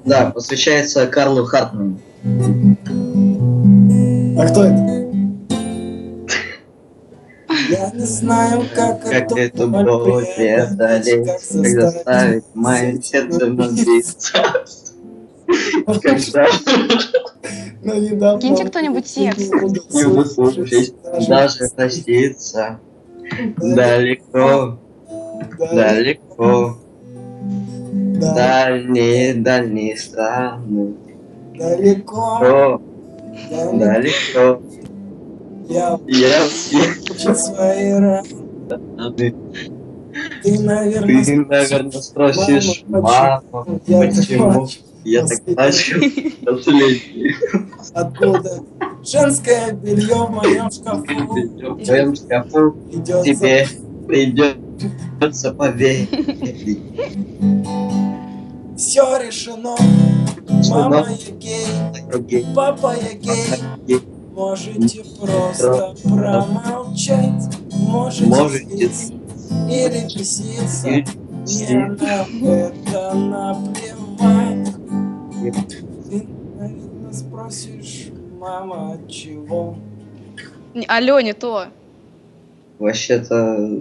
Да, посвящается Карлу Хартману. А кто это? Я не знаю, как эту боль боль преодолеть, как как заставить заставить мое сердце биться. Когда Но недавно Киньте кто-нибудь текст. не выслушать, даже проститься. Далеко, далеко, дальние страны. далеко, Далеко, я я все свои раны. Ты, наверное, спросишь, мама, почему я так плачу последний? Откуда женское белье в моем шкафу В твоем шкафу идет тебе придется поверить. все решено. Мама, я гей, папа, я гей. Можете просто промолчать, можете слиться или беситься. Мне на это наплевать. Ты, наверное, спросишь, мама, чего? Алло, не то. Вообще-то